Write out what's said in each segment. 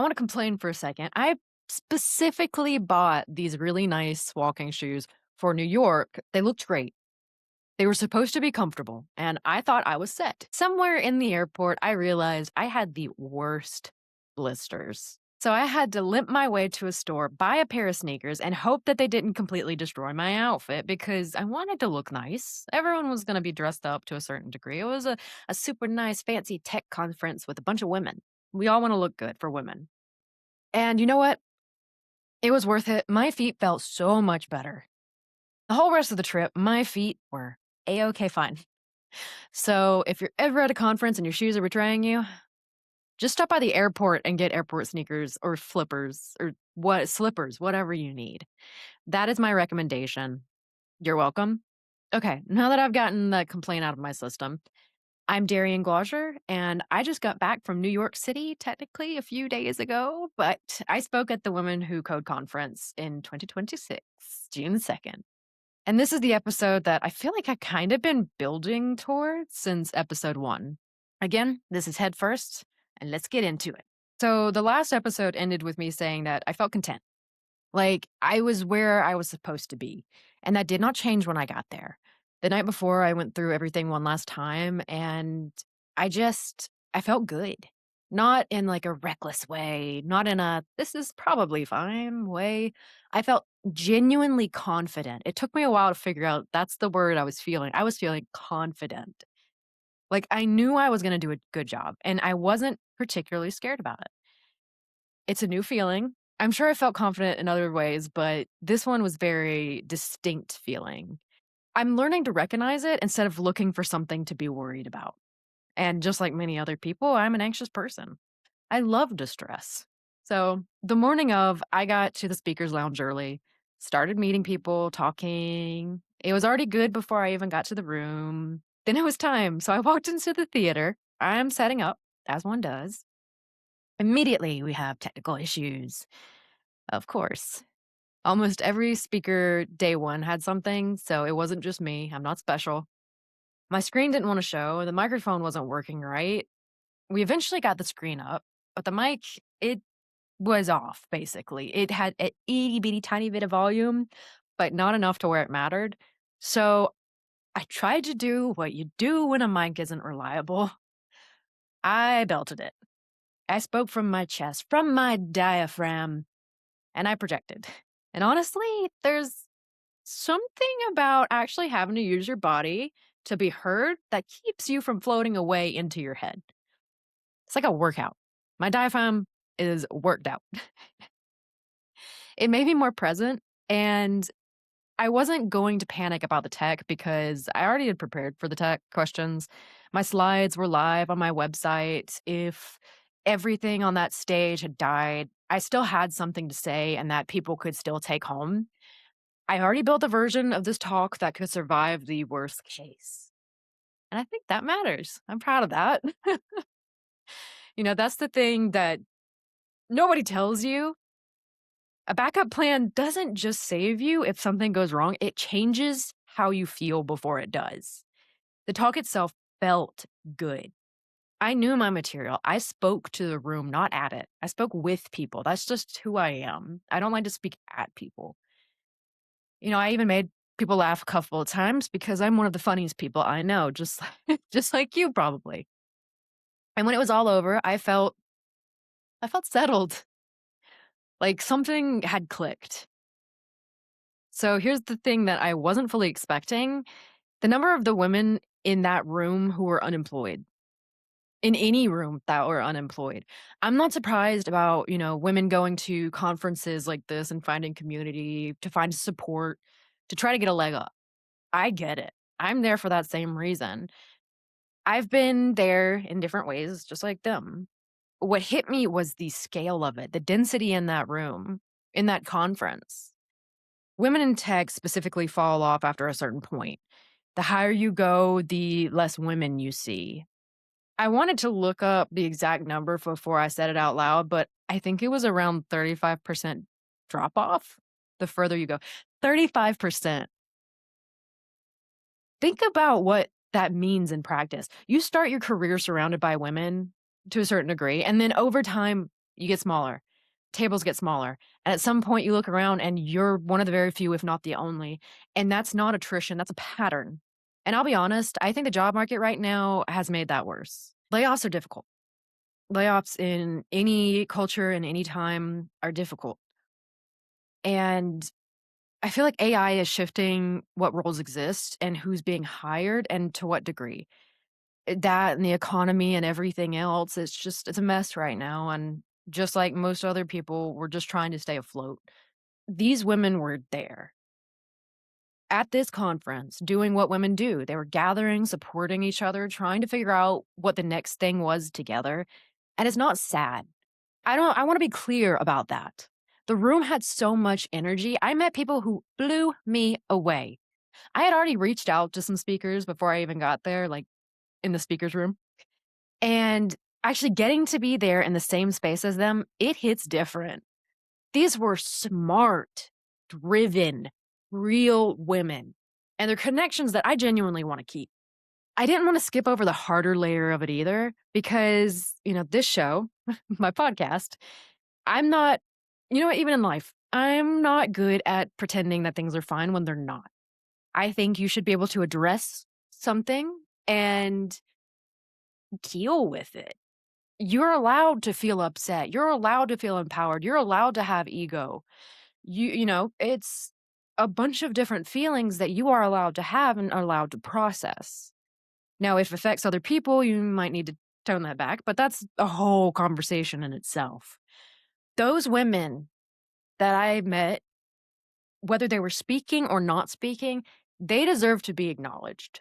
I want to complain for a second. I specifically bought these really nice walking shoes for New York. They looked great. They were supposed to be comfortable, and I thought I was set. Somewhere in the airport, I realized I had the worst blisters. So I had to limp my way to a store, buy a pair of sneakers, and hope that they didn't completely destroy my outfit because I wanted to look nice. Everyone was going to be dressed up to a certain degree. It was a super nice, fancy tech conference with a bunch of women. We all want to look good for women. And you know what? It was worth it. My feet felt so much better. The whole rest of the trip, my feet were a-okay fine. So if you're ever at a conference and your shoes are betraying you, just stop by the airport and get airport sneakers or flippers or slippers, whatever you need. That is my recommendation. You're welcome. Okay, now that I've gotten the complaint out of my system, I'm Darian and I just got back from New York City, technically a few days ago, but I spoke at the Women Who Code conference in 2026, June 2nd. And this is the episode that I feel like I kind of been building towards since episode 1. Again, this is Head First, and let's get into it. So the last episode ended with me saying that I felt content. Like I was where I was supposed to be. And that did not change when I got there. The night before, I went through everything one last time, and I felt good. Not in like a reckless way, not in a this is probably fine way. I felt genuinely confident. It took me a while to figure out that's the word I was feeling. I was feeling confident. Like I knew I was going to do a good job, and I wasn't particularly scared about it. It's a new feeling. I'm sure I felt confident in other ways, but this one was very distinct feeling. I'm learning to recognize it instead of looking for something to be worried about. And just like many other people, I'm an anxious person. I love distress. So the morning of, I got to the speaker's lounge early, started meeting people, talking. It was already good before I even got to the room. Then it was time. So I walked into the theater. I'm setting up, as one does. Immediately, we have technical issues. Of course. Almost every speaker day one had something, so it wasn't just me. I'm not special. My screen didn't want to show. The microphone wasn't working right. We eventually got the screen up, but the mic, it was off, basically. It had an itty bitty tiny bit of volume, but not enough to where it mattered. So I tried to do what you do when a mic isn't reliable. I belted it. I spoke from my chest, from my diaphragm, and I projected. And honestly, there's something about actually having to use your body to be heard that keeps you from floating away into your head. It's like a workout. My diaphragm is worked out. It made me more present, and I wasn't going to panic about the tech because I already had prepared for the tech questions. My slides were live on my website. If everything on that stage had died, I still had something to say and that people could still take home. I already built a version of this talk that could survive the worst case. And I think that matters. I'm proud of that. That's the thing that nobody tells you. A backup plan doesn't just save you if something goes wrong, it changes how you feel before it does. The talk itself felt good. I knew my material. I spoke to the room, not at it. I spoke with people. That's just who I am. I don't like to speak at people. I even made people laugh a couple of times because I'm one of the funniest people I know, just just like you probably. And when it was all over, I felt settled. Like something had clicked. So here's the thing that I wasn't fully expecting. The number of the women in that room who were unemployed. In any room that were unemployed. I'm not surprised about, women going to conferences like this and finding community, to find support, to try to get a leg up. I get it. I'm there for that same reason. I've been there in different ways, just like them. What hit me was the scale of it, the density in that room, in that conference. Women in tech specifically fall off after a certain point. The higher you go, the less women you see. I wanted to look up the exact number before I said it out loud, but I think it was around 35% drop off the further you go. 35%. Think about what that means in practice. You start your career surrounded by women to a certain degree, and then over time, You get smaller. Tables get smaller. And at some point, you look around and you're one of the very few, if not the only. And that's not attrition, that's a pattern. And I'll be honest, I think the job market right now has made that worse. Layoffs are difficult. Layoffs in any culture and any time are difficult. And I feel like AI is shifting what roles exist and who's being hired and to what degree. That and the economy and everything else, it's a mess right now, and just like most other people, we're just trying to stay afloat. These women were there at this conference doing what women do. They were gathering, supporting each other, trying to figure out what the next thing was together, and it's not sad. I wanna be clear about that. The room had so much energy. I met people who blew me away. I had already reached out to some speakers before I even got there, like, in the speakers room. And actually getting to be there in the same space as them, it hits different. These were smart, driven, real women, and they're connections that I genuinely wanna keep. I didn't wanna skip over the harder layer of it either because, this show, my podcast, I'm not even in life, I'm not good at pretending that things are fine when they're not. I think you should be able to address something and deal with it. You're allowed to feel upset. You're allowed to feel empowered. You're allowed to have ego. It's a bunch of different feelings that you are allowed to have and are allowed to process. Now, if it affects other people, you might need to tone that back, but that's a whole conversation in itself. Those women that I met, whether they were speaking or not speaking, they deserve to be acknowledged.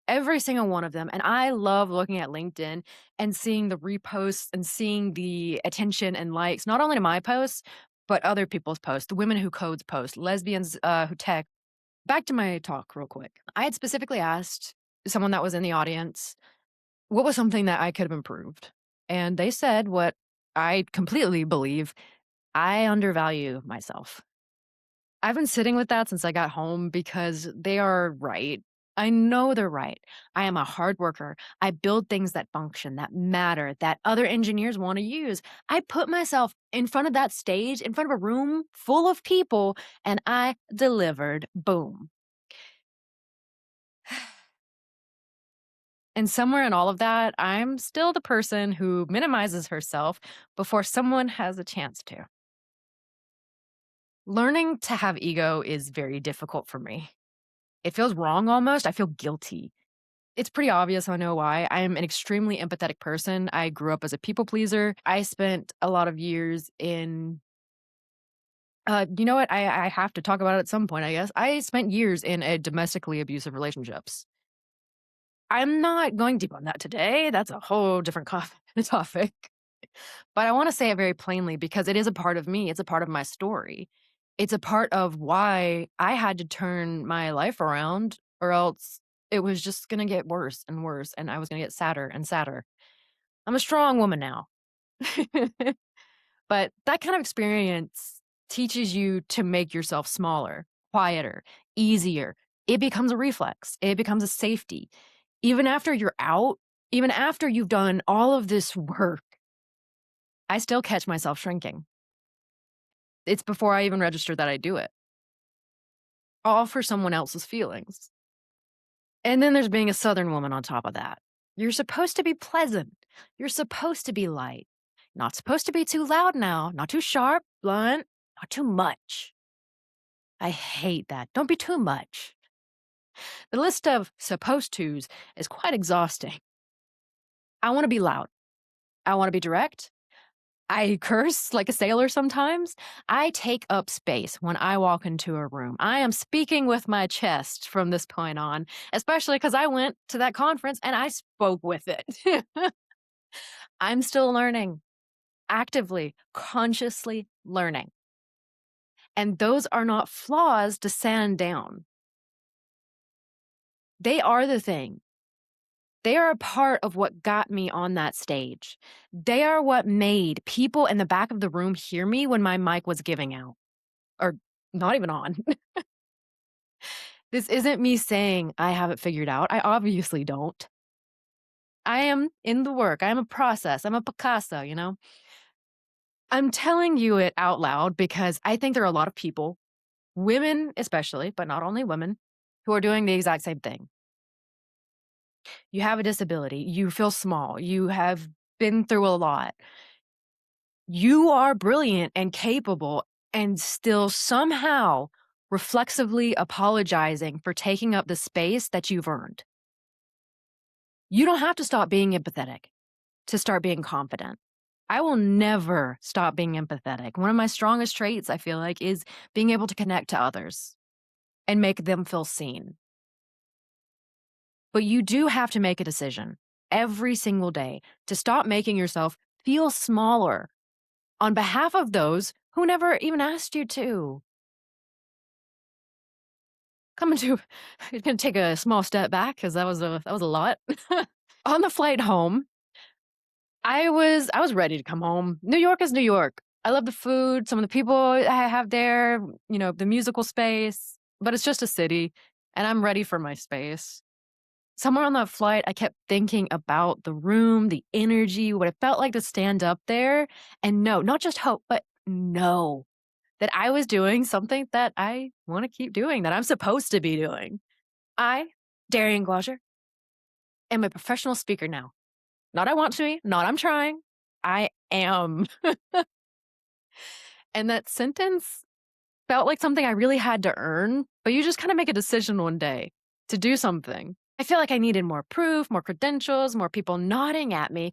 Every single one of them, and I love looking at LinkedIn and seeing the reposts and seeing the attention and likes, not only to my posts, but other people's posts, the women who codes post, lesbians, who tech. Back to my talk real quick. I had specifically asked someone that was in the audience, what was something that I could have improved? And they said what I completely believe, I undervalue myself. I've been sitting with that since I got home because they are right. I know they're right. I am a hard worker. I build things that function, that matter, that other engineers want to use. I put myself in front of that stage, in front of a room full of people, and I delivered. Boom. And somewhere in all of that, I'm still the person who minimizes herself before someone has a chance to. Learning to have ego is very difficult for me. It feels wrong almost. I feel guilty. It's pretty obvious, I know why. I am an extremely empathetic person. I grew up as a people pleaser. I spent a lot of years in you know what? I have to talk about it at some point, I guess. I spent years in a domestically abusive relationships. I'm not going deep on that today. That's a whole different topic. But I wanna say it very plainly because it is a part of me. It's a part of my story. It's a part of why I had to turn my life around or else it was just gonna get worse and worse, and I was gonna get sadder and sadder. I'm a strong woman now. But that kind of experience teaches you to make yourself smaller, quieter, easier. It becomes a reflex. It becomes a safety. Even after you're out, even after you've done all of this work, I still catch myself shrinking. It's before I even register that I do it, all for someone else's feelings. And then there's being a Southern woman on top of that. You're supposed to be pleasant. You're supposed to be light. Not supposed to be too loud now, not too sharp, blunt, not too much. I hate that. Don't be too much. The list of supposed tos is quite exhausting. I want to be loud. I want to be direct. I curse like a sailor sometimes. I take up space when I walk into a room. I am speaking with my chest from this point on, especially because I went to that conference and I spoke with it. I'm still learning, actively, consciously learning. And those are not flaws to sand down. They are the thing. They are a part of what got me on that stage. They are what made people in the back of the room hear me when my mic was giving out or not even on. This isn't me saying I have it figured out. I obviously don't. I am in the work. I am a process. I'm a Picasso, I'm telling you it out loud because I think there are a lot of people, women especially, but not only women, who are doing the exact same thing. You have a disability, you feel small, you have been through a lot. You are brilliant and capable and still somehow reflexively apologizing for taking up the space that you've earned. You don't have to stop being empathetic to start being confident. I will never stop being empathetic. One of my strongest traits, I feel like, is being able to connect to others and make them feel seen. But you do have to make a decision every single day to stop making yourself feel smaller on behalf of those who never even asked you to. Coming to it's gonna take a small step back because that was a lot. On the flight home, I was ready to come home. New York is New York. I love the food, some of the people I have there, the musical space, but it's just a city, and I'm ready for my space. Somewhere on that flight, I kept thinking about the room, the energy, what it felt like to stand up there and know, not just hope, but know that I was doing something that I wanna keep doing, that I'm supposed to be doing. I, Darian am a professional speaker now. Not I want to be, not I'm trying. I am. And that sentence felt like something I really had to earn, but you just kinda make a decision one day to do something. I feel like I needed more proof, more credentials, more people nodding at me,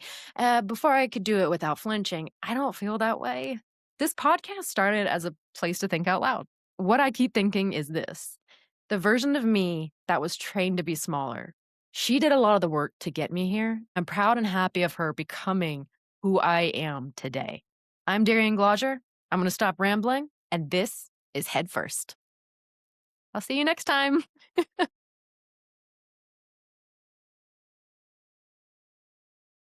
before I could do it without flinching. I don't feel that way. This podcast started as a place to think out loud. What I keep thinking is this: the version of me that was trained to be smaller, she did a lot of the work to get me here. I'm proud and happy of her becoming who I am today. I'm Darian Glauger. I'm gonna stop rambling, and this is Head First. I'll see you next time.